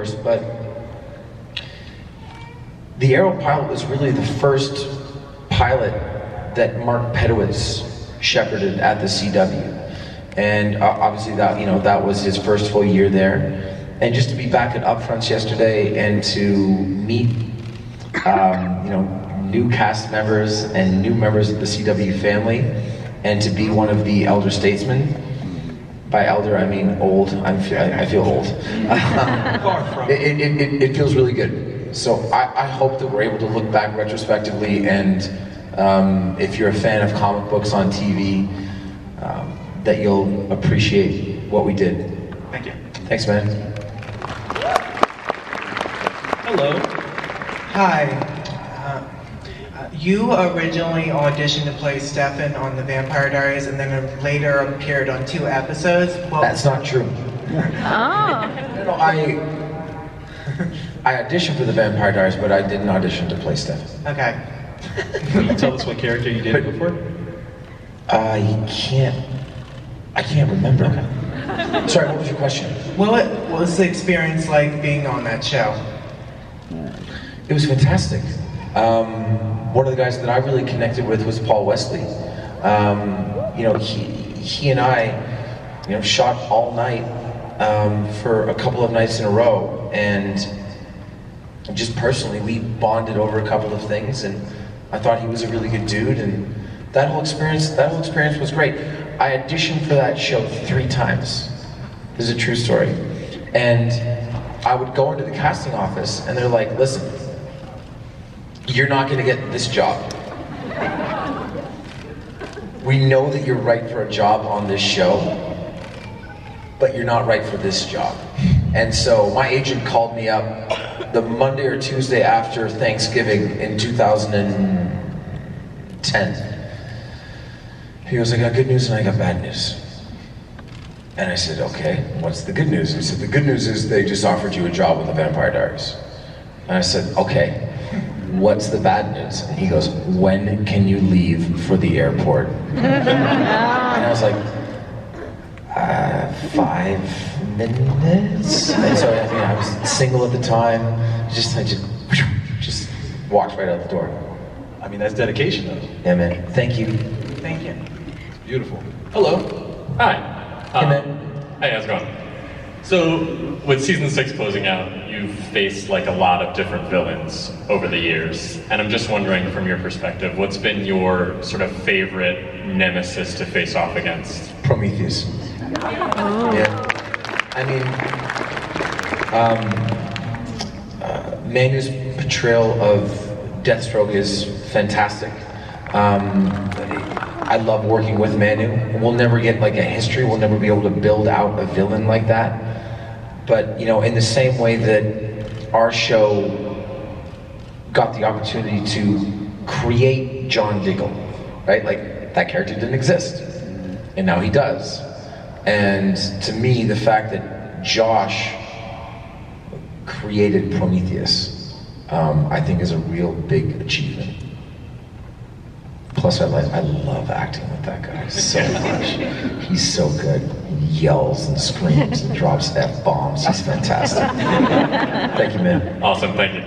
first, but the Arrow pilot was really the first pilot that Mark Pedowitz shepherded at the CW. And obviously that was his first full year there. And just to be back at Upfronts yesterday and to meet new cast members and new members of the CW family, and to be one of the elder statesmen. By elder, I mean old. I feel old. It feels really good. So I hope that we're able to look back retrospectively, and if you're a fan of comic books on TV, that you'll appreciate what we did. Thank you. Thanks, man. Hello. Hi. You originally auditioned to play Stefan on The Vampire Diaries and then later appeared on 2 episodes. Well, That's not true. Oh. No, I auditioned for The Vampire Diaries, but I didn't audition to play Stefan. Okay. Can you tell us what character you did before? I can't remember. Sorry, what was your question? What was the experience like being on that show? It was fantastic. One of the guys that I really connected with was Paul Wesley. He and I, shot all night for a couple of nights in a row, and just personally, we bonded over a couple of things, and I thought he was a really good dude, and that whole experience was great. I auditioned for that show 3 times. This is a true story. And I would go into the casting office, and they're like, listen, you're not gonna get this job. We know that you're right for a job on this show, but you're not right for this job. And so my agent called me up the Monday or Tuesday after Thanksgiving in 2010. He goes, I got good news and I got bad news. And I said, okay, what's the good news? He said, the good news is they just offered you a job with the Vampire Diaries. And I said, okay, what's the bad news? And he goes, when can you leave for the airport? And I was like, 5 minutes? And so I was single at the time. I just walked right out the door. I mean, that's dedication, though. Yeah, man. Thank you. Thank you. Beautiful. Hello. Hi. Hey, man. Hey, how's it going? So, with season 6 closing out, you've faced like a lot of different villains over the years, and I'm just wondering, from your perspective, what's been your sort of favorite nemesis to face off against? Prometheus. Oh. Yeah. I mean, Manu's portrayal of Deathstroke is fantastic. I love working with Manu. We'll never get like a history, we'll never be able to build out a villain like that. But in the same way that our show got the opportunity to create John Diggle, right? Like, that character didn't exist, and now he does. And to me, the fact that Josh created Prometheus, I think is a real big achievement. Plus, I love acting with that guy so much. He's so good. He yells and screams and drops F-bombs. He's fantastic. Thank you, man. Awesome, thank you.